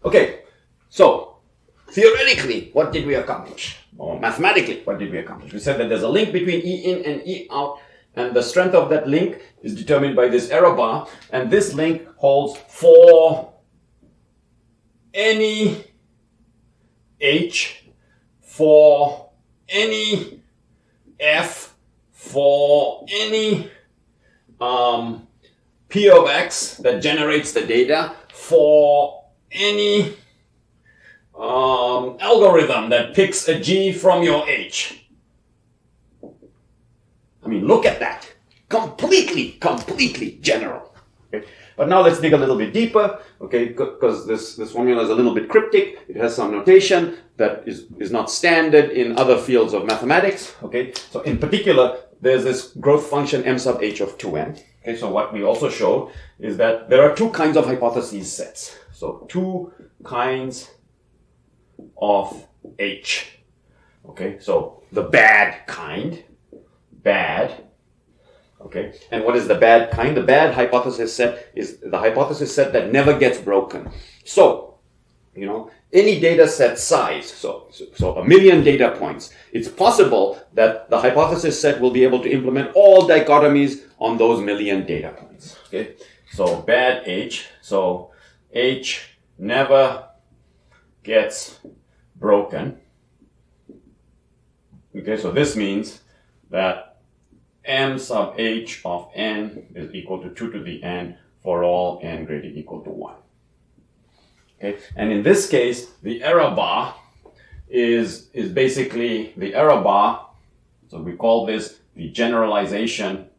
Okay, so theoretically, what did we accomplish? Or mathematically, what did we accomplish? We said that there's a link between E in and E out, and the strength of that link is determined by this error bar, and this link holds for any H, for any F, for any P of X that generates the data, for any algorithm that picks a G from your H. I mean, look at that. Completely general. Okay? But now let's dig a little bit deeper, okay, because this formula is a little bit cryptic. It has some notation that is not standard in other fields of mathematics, okay. So in particular, there's this growth function m sub h of 2n. Okay, so what we also showed is that there are two kinds of hypothesis sets. So two kinds of H. Okay, so the bad kind, bad. Okay, and what is the bad kind? The bad hypothesis set is the hypothesis set that never gets broken. So, you know, any data set size, so 1,000,000 data points, it's possible that the hypothesis set will be able to implement all dichotomies on those 1,000,000 data points. Okay, so bad H, so H never gets broken. Okay, so this means that m sub h of n is equal to 2 to the n for all n greater equal to 1. Okay, and in this case, the error bar is basically the error bar. So we call this the generalization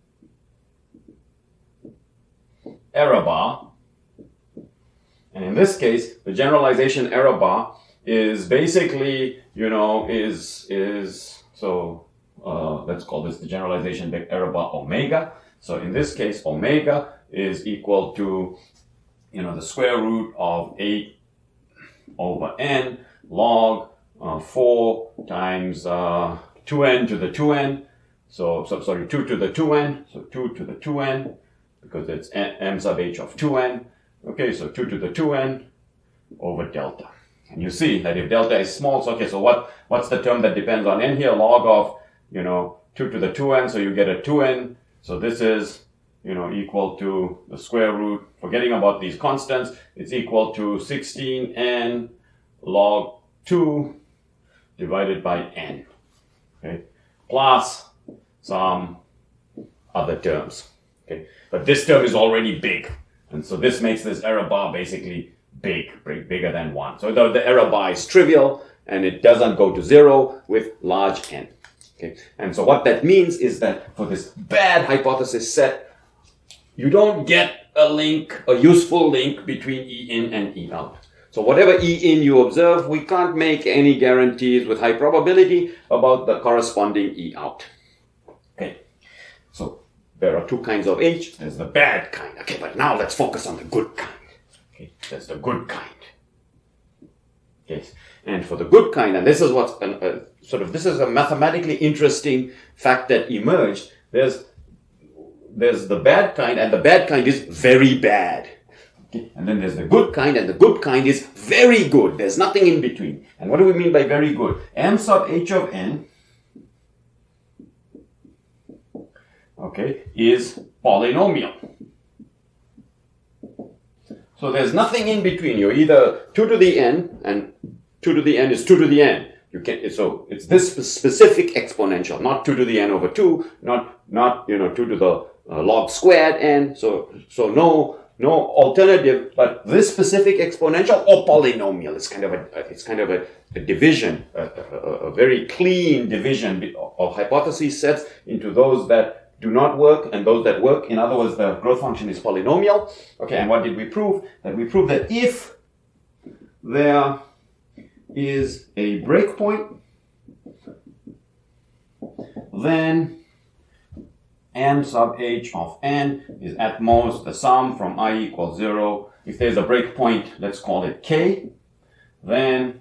error bar. And in this case, the generalization error bar is basically, you know, let's call this the generalization error bar omega. So in this case, omega is equal to, you know, the square root of 8 over n log 4 times 2n to the 2n. So 2 to the 2n. So 2 to the 2n, because it's m sub h of 2n. Okay, so 2 to the 2n over delta. And you see that if delta is small, so okay, so what's the term that depends on n here? Log of, you know, 2 to the 2n, so you get a 2n. So this is, you know, equal to the square root, forgetting about these constants, it's equal to 16n log 2 divided by n, okay, plus some other terms, okay. But this term is already big, and so this makes this error bar basically bigger than 1. So the error bar is trivial, and it doesn't go to 0 with large n. Okay. And so what that means is that for this bad hypothesis set, you don't get a useful link between E in and E out. So whatever E in you observe, we can't make any guarantees with high probability about the corresponding E out. Okay. So there are two kinds of H. There's the bad kind. Okay, but now let's focus on the good kind. Okay, that's the good kind. Yes. And for the good kind, and this is what's this is a mathematically interesting fact that emerged. There's the bad kind, and the bad kind is very bad. Okay. And then there's the good kind, and the good kind is very good. There's nothing in between. And what do we mean by very good? M sub h of n, okay, is polynomial. So there's nothing in between. You're either 2 to the n, and 2 to the n is 2 to the n. So it's this specific exponential, not 2 to the n over 2, not 2 to the log squared n. So no alternative, but this specific exponential or polynomial. It's kind of a division, a very clean division of hypothesis sets into those that do not work and those that work. In other words, the growth function is polynomial. Okay, and what did we prove? That we proved that if there is a breakpoint, then m sub h of n is at most the sum from I equals 0. If there's a breakpoint, let's call it k, then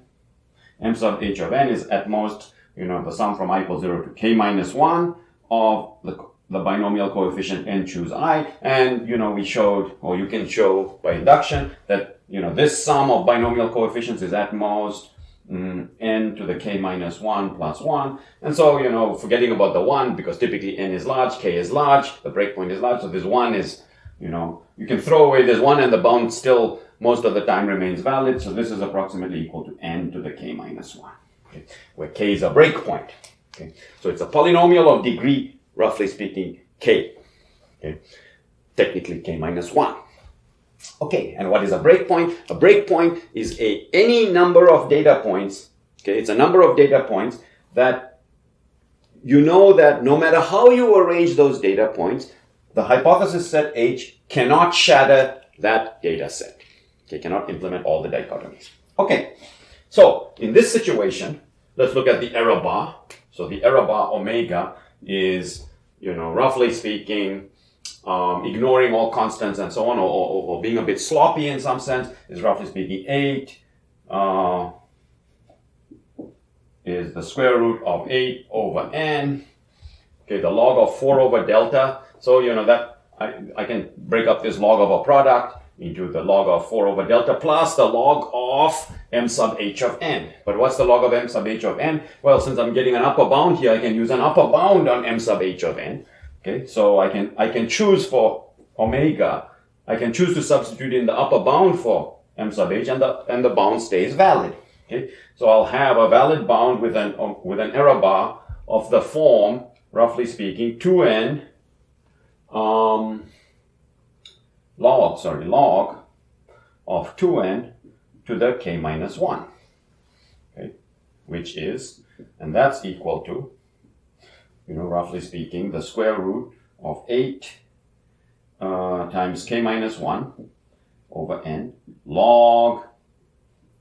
m sub h of n is at most, the sum from I equals 0 to k minus 1 of the the binomial coefficient n choose I, and we showed, or you can show by induction, that this sum of binomial coefficients is at most n to the k minus 1 plus 1. And so, forgetting about the 1, because typically n is large, k is large, the breakpoint is large, so this 1 is, you can throw away this 1 and the bound still most of the time remains valid. So this is approximately equal to n to the k minus 1, okay, where k is a breakpoint. Okay. So it's a polynomial of degree, roughly speaking, k. Okay. Technically k minus 1. Okay, and what is a breakpoint? A breakpoint is any number of data points. Okay, it's a number of data points that that no matter how you arrange those data points, the hypothesis set H cannot shatter that data set. Okay, cannot implement all the dichotomies. Okay, so in this situation, let's look at the error bar. So the error bar omega is, roughly speaking, ignoring all constants and so on, or being a bit sloppy in some sense, is roughly speaking 8 is the square root of 8 over n. Okay, the log of 4 over delta. So, that I can break up this log of a product into the log of 4 over delta plus the log of m sub h of n. But what's the log of m sub h of n? Well, since I'm getting an upper bound here, I can use an upper bound on m sub h of n. Okay, so I can choose for omega. I can choose to substitute in the upper bound for m sub h, and the bound stays valid. Okay, so I'll have a valid bound with an error bar of the form, roughly speaking, 2n log of 2n to the k minus 1. Okay, which is, and that's equal to, roughly speaking, the square root of 8 times k minus 1 over n log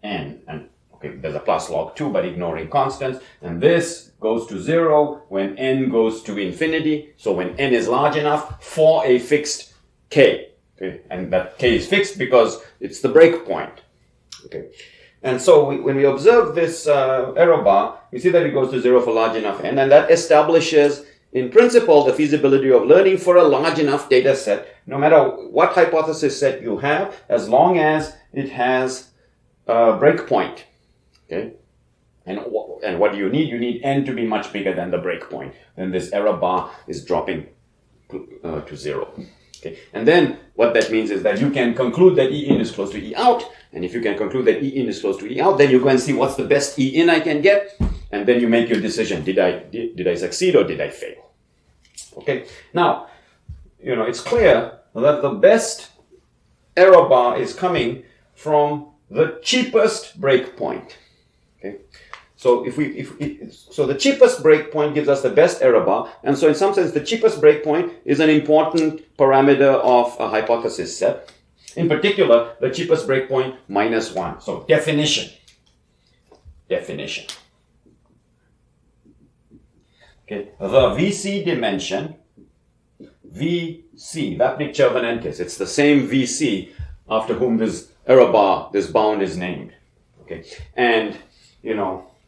n. And okay, there's a plus log 2, but ignoring constants. And this goes to 0 when n goes to infinity. So when n is large enough for a fixed k. Okay, and that k is fixed because it's the breakpoint. Okay. And so when we observe this error bar, we see that it goes to 0 for large enough n, and that establishes, in principle, the feasibility of learning for a large enough data set, no matter what hypothesis set you have, as long as it has a breakpoint. Okay? And what do you need? You need n to be much bigger than the breakpoint. Then this error bar is dropping to 0. Okay? And then what that means is that you can conclude that E in is close to E out. And if you can conclude that E in is close to E out, then you go and see what's the best E in I can get. And then you make your decision. Did I succeed or did I fail? Okay. Now, it's clear that the best error bar is coming from the cheapest breakpoint. Okay. So so the cheapest breakpoint gives us the best error bar, and so in some sense the cheapest breakpoint is an important parameter of a hypothesis set. In particular, the cheapest breakpoint minus 1. So definition. Okay, the VC dimension, VC, Vapnik-Chervonenkis, it's the same VC after whom this error bar, this bound is named. Okay, and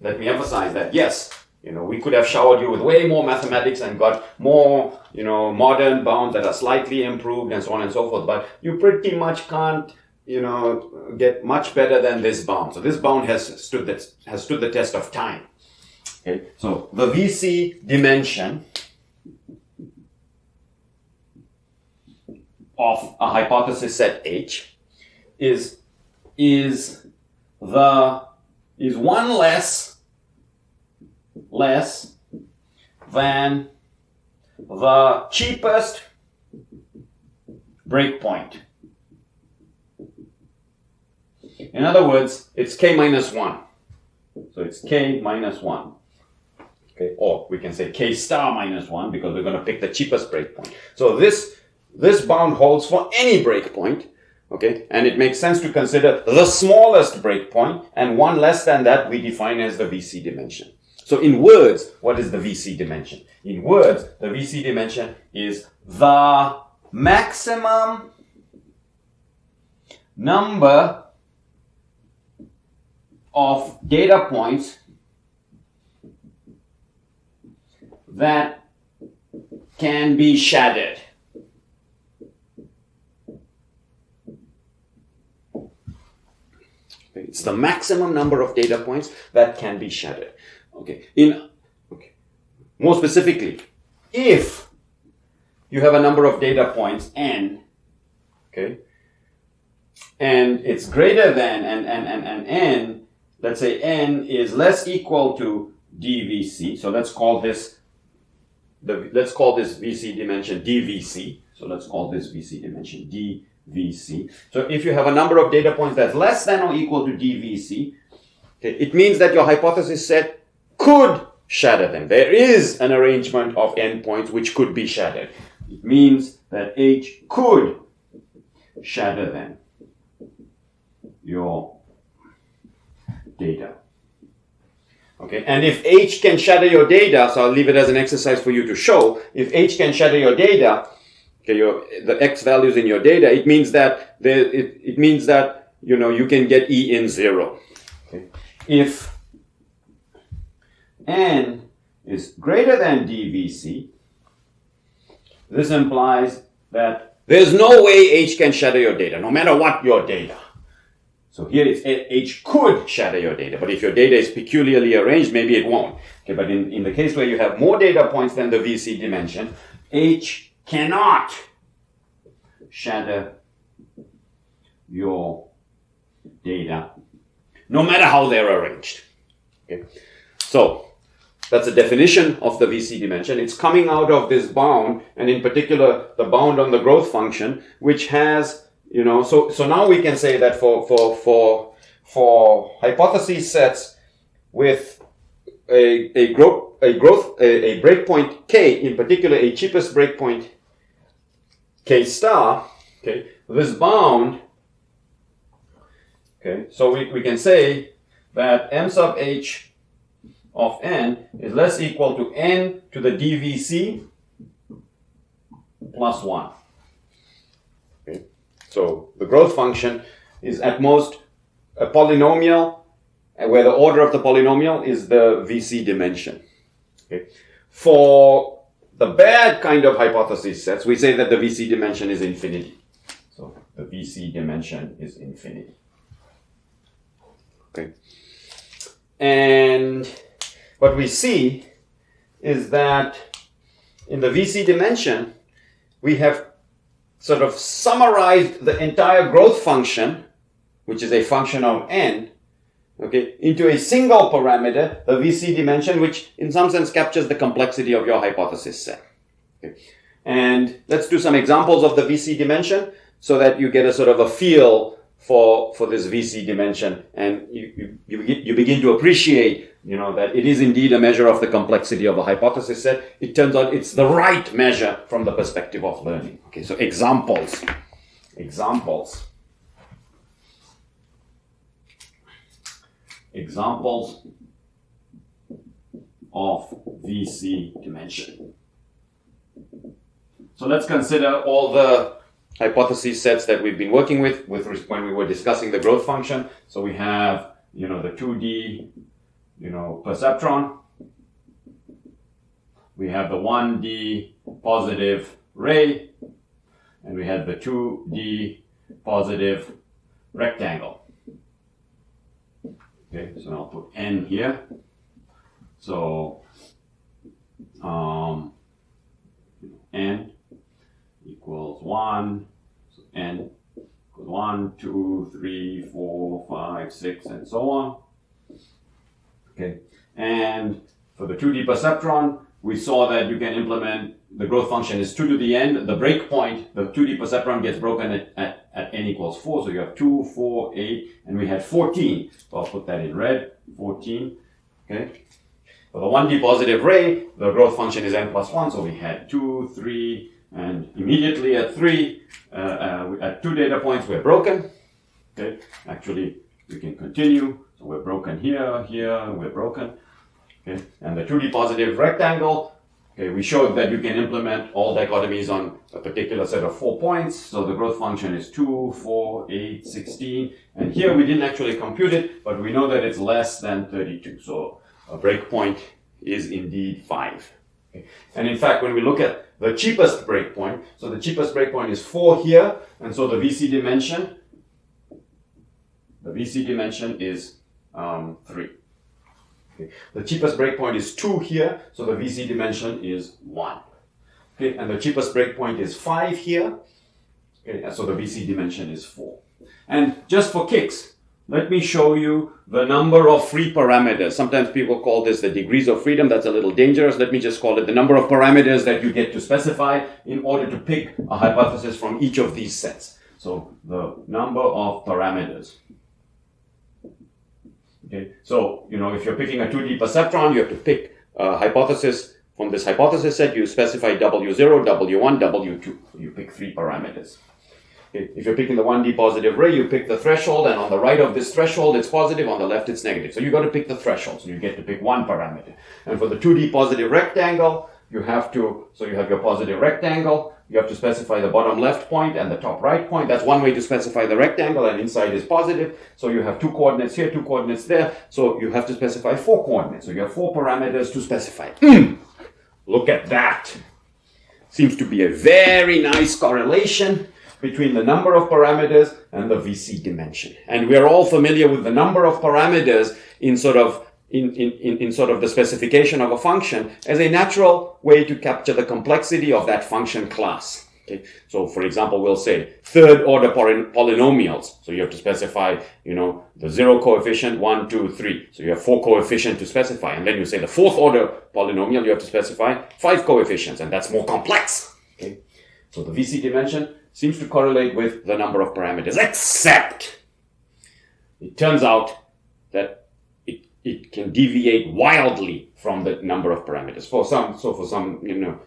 let me emphasize that, yes, we could have showered you with way more mathematics and got more, modern bounds that are slightly improved and so on and so forth, but you pretty much can't, get much better than this bound. So this bound has stood the test of time. Okay, so the VC dimension of a hypothesis set H is one less than the cheapest breakpoint. In other words, it's k minus 1. So it's k minus 1. Okay, or we can say k star minus 1 because we're going to pick the cheapest breakpoint. So this bound holds for any breakpoint. Okay, and it makes sense to consider the smallest breakpoint, and one less than that we define as the VC dimension. So in words, what is the VC dimension? In words, the VC dimension is the maximum number of data points that can be shadowed. Okay. It's the maximum number of data points that can be shadowed. Okay. More specifically, if you have a number of data points n, okay, and it's greater than and n, let's say n is less equal to dvc. So let's call this VC dimension dvc. So let's call this VC dimension dvc. So if you have a number of data points that's less than or equal to dvc, okay, it means that your hypothesis set could shadow them. There is an arrangement of endpoints which could be shadowed. It means that H could shadow them, your data. Okay, and if H can shadow your data, so I'll leave it as an exercise for you to show, if H can shadow your data, okay, the X values in your data, it means that you can get E in 0. Okay. If n is greater than dvc, this implies that there's no way H can shadow your data, no matter what your data. So here it's H could shadow your data, but if your data is peculiarly arranged, maybe it won't. Okay, but in the case where you have more data points than the VC dimension, H cannot shadow your data, no matter how they're arranged. Okay, so that's a definition of the VC dimension. It's coming out of this bound, and in particular, the bound on the growth function, which has, so now we can say that for hypothesis sets with a breakpoint K, in particular a cheapest breakpoint K star, okay, this bound, okay, so we can say that M sub H of n is less equal to n to the dvc plus 1. Okay. So the growth function is at most a polynomial, where the order of the polynomial is the VC dimension. Okay. For the bad kind of hypothesis sets, we say that the VC dimension is infinity. So the VC dimension is infinity. Okay. And what we see is that in the VC dimension, we have sort of summarized the entire growth function, which is a function of n, okay, into a single parameter, the VC dimension, which in some sense captures the complexity of your hypothesis set. Okay. And let's do some examples of the VC dimension so that you get a sort of a feel for this VC dimension, and you begin to appreciate, that it is indeed a measure of the complexity of a hypothesis set. It turns out it's the right measure from the perspective of learning. Okay, so examples of VC dimension. So let's consider all the hypothesis sets that we've been working with when we were discussing the growth function. So we have, the 2D, perceptron. We have the 1D positive ray, and we have the 2D positive rectangle. Okay, so I'll put n here. So n equals 1, so n equals 1, 2, 3, 4, 5, 6, and so on. Okay, and for the 2D perceptron, we saw that you can implement the growth function is 2 to the n. The breakpoint, the 2D perceptron gets broken at n equals 4. So you have 2, 4, 8, and we had 14. So I'll put that in red, 14. Okay. For the 1D positive ray, the growth function is n plus 1. So we had 2, 3, and immediately at 3, at 2 data points, we're broken. Okay. Actually, we can continue. So we're broken here, we're broken. Okay. And the 2D positive rectangle, okay, we showed that you can implement all dichotomies on a particular set of 4 points. So the growth function is 2, 4, 8, 16. And here we didn't actually compute it, but we know that it's less than 32. So a breakpoint is indeed 5. Okay. And in fact, when we look at the cheapest breakpoint, so the cheapest breakpoint is 4 here, and so the VC dimension is 3. Okay. The cheapest breakpoint is 2 here, so the VC dimension is 1. Okay. And the cheapest breakpoint is 5 here, okay, and so the VC dimension is 4. And just for kicks, let me show you the number of free parameters. Sometimes people call this the degrees of freedom. That's a little dangerous. Let me just call it the number of parameters that you get to specify in order to pick a hypothesis from each of these sets. So the number of parameters. Okay. So, if you're picking a 2D perceptron, you have to pick a hypothesis. From this hypothesis set, you specify W0, W1, W2. You pick 3 parameters. If you're picking the 1D positive ray, you pick the threshold, and on the right of this threshold, it's positive, on the left, it's negative. So you got to pick the threshold, so you get to pick 1 parameter. And for the 2D positive rectangle, you have your positive rectangle, you have to specify the bottom left point and the top right point. That's one way to specify the rectangle, and inside is positive. So you have 2 coordinates here, 2 coordinates there. So you have to specify 4 coordinates. So you have 4 parameters to specify. Look at that. Seems to be a very nice correlation between the number of parameters and the VC dimension. And we are all familiar with the number of parameters in sort of the specification of a function as a natural way to capture the complexity of that function class. Okay. So for example, we'll say third order polynomials. So you have to specify, the 0 coefficient, 1, 2, 3. So you have 4 coefficients to specify. And then you say the fourth order polynomial, you have to specify 5 coefficients, and that's more complex. Okay. So the VC dimension seems to correlate with the number of parameters, except it turns out that it can deviate wildly from the number of parameters. For some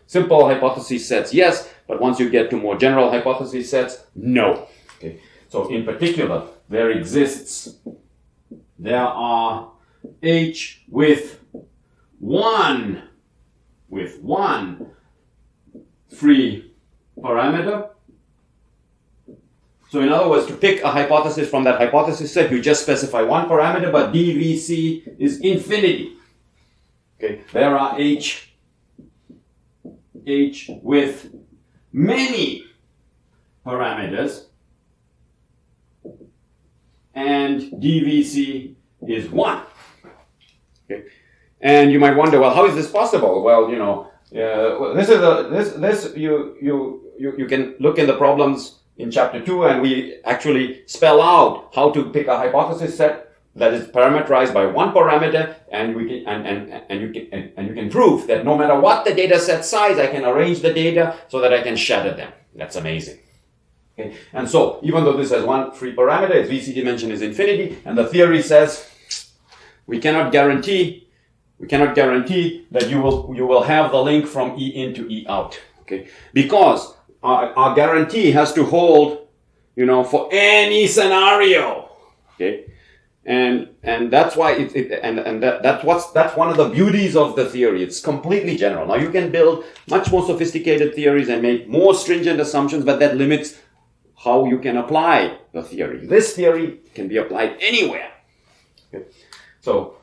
simple hypothesis sets, yes, but once you get to more general hypothesis sets, no. Okay. So in particular, there are H with one free parameter. So in other words, to pick a hypothesis from that hypothesis set, you just specify 1 parameter, but DVC is infinity. Okay, there are H with many parameters, and DVC is 1. Okay, and you might wonder, well, how is this possible? Well, you can look in the problems in chapter 2, and we actually spell out how to pick a hypothesis set that is parameterized by 1 parameter, and you can prove that no matter what the data set size, I can arrange the data so that I can shatter them. That's amazing. Okay. And so, even though this has 1 free parameter, its VC dimension is infinity, and the theory says we cannot guarantee that you will have the link from E in to E out. Okay, because our guarantee has to hold, for any scenario. Okay, and that's why that's one of the beauties of the theory. It's completely general. Now you can build much more sophisticated theories and make more stringent assumptions, but that limits how you can apply the theory. This theory can be applied anywhere. Okay. So,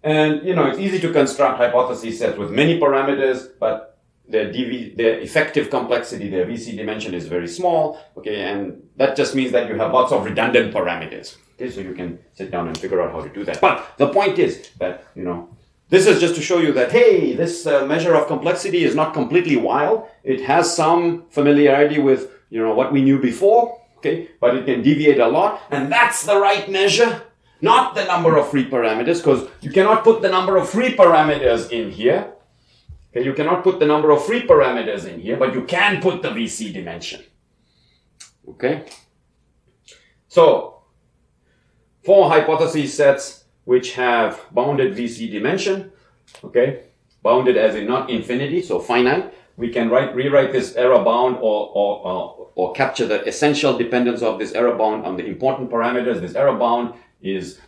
and it's easy to construct hypothesis sets with many parameters, but their effective complexity, their VC dimension is very small, okay, and that just means that you have lots of redundant parameters, okay, so you can sit down and figure out how to do that. But the point is that, this is just to show you that, hey, this measure of complexity is not completely wild. It has some familiarity with, what we knew before, okay, but it can deviate a lot, and that's the right measure, not the number of free parameters, because you cannot put the number of free parameters in here. You cannot put the number of free parameters in here, but you can put the VC dimension. Okay? So, 4 hypothesis sets which have bounded VC dimension, okay? Bounded as in not infinity, so finite. We can rewrite this error bound or capture the essential dependence of this error bound on the important parameters. This error bound is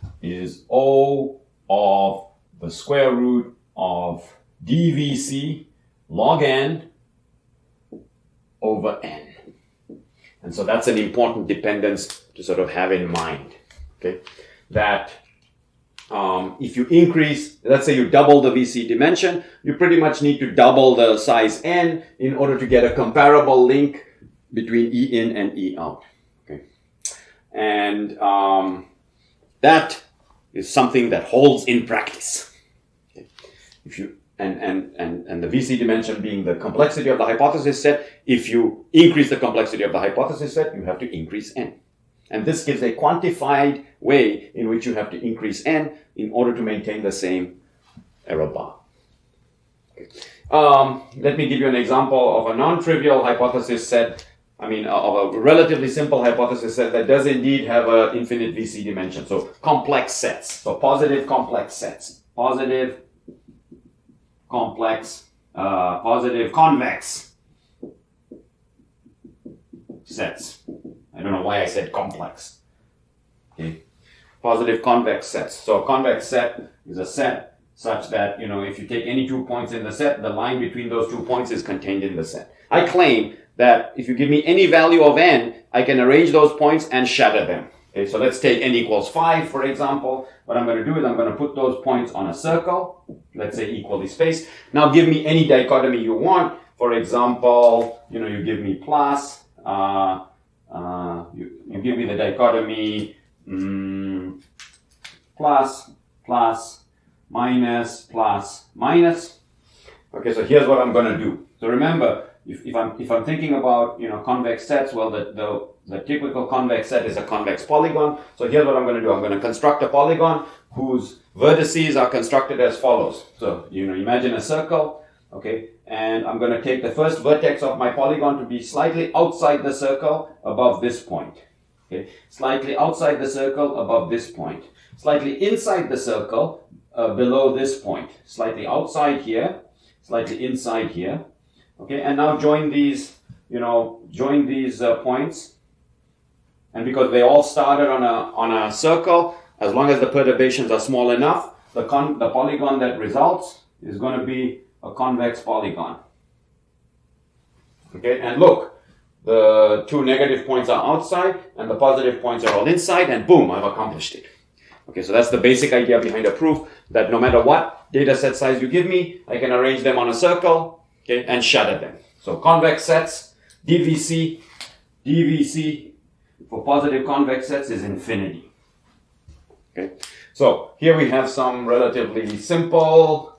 O of the square root of DVC log n over n. And so that's an important dependence to sort of have in mind, okay? That if you increase, let's say you double the VC dimension, you pretty much need to double the size n in order to get a comparable link between E in and E out. Okay, and that is something that holds in practice. Okay. If you and the VC dimension being the complexity of the hypothesis set, if you increase the complexity of the hypothesis set, you have to increase n. And this gives a quantified way in which you have to increase n in order to maintain the same error bar. Okay. Let me give you an example of a non-trivial hypothesis set, of a relatively simple hypothesis set that does indeed have an infinite VC dimension. So complex sets, so positive complex sets, positive convex sets. I don't know why I said complex. Okay. Positive convex sets. So a convex set is a set such that, if you take any 2 points in the set, the line between those 2 points is contained in the set. I claim that if you give me any value of n, I can arrange those points and shatter them. Okay, so let's take n equals 5, for example. What I'm going to do is I'm going to put those points on a circle, let's say equally spaced. Now give me any dichotomy you want. For example, you give me plus, you give me the dichotomy plus, minus, plus, minus. Okay, so here's what I'm going to do. So remember, if I'm thinking about convex sets, well, the typical convex set is a convex polygon. So here's what I'm going to do. I'm going to construct a polygon whose vertices are constructed as follows. So imagine a circle, okay, and I'm going to take the first vertex of my polygon to be slightly outside the circle above this point. Okay, slightly outside the circle above this point, slightly inside the circle below this point, slightly outside here, slightly inside here. Okay, and now join these points, and because they all started on a circle, as long as the perturbations are small enough, the polygon that results is going to be a convex polygon. Okay, and look, the 2 negative points are outside and the positive points are all inside, and boom, I've accomplished it. Okay, so that's the basic idea behind a proof, that no matter what data set size you give me, I can arrange them on a circle, okay, and shatter them. So convex sets, DVC for positive convex sets is infinity. Okay, so here we have some relatively simple,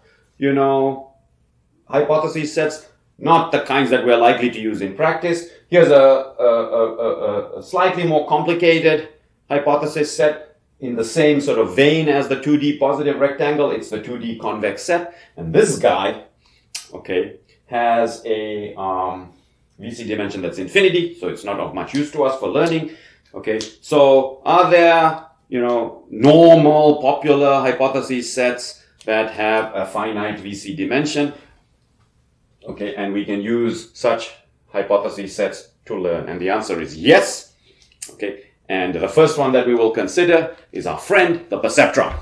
hypothesis sets, not the kinds that we're likely to use in practice. Here's a slightly more complicated hypothesis set in the same sort of vein as the 2D positive rectangle. It's the 2D convex set. And this guy, okay, has a VC dimension that's infinity, so it's not of much use to us for learning. Okay, so are there, normal, popular hypothesis sets that have a finite VC dimension? Okay, and we can use such hypothesis sets to learn. And the answer is yes. Okay, and the first one that we will consider is our friend, the perceptron.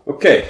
Okay,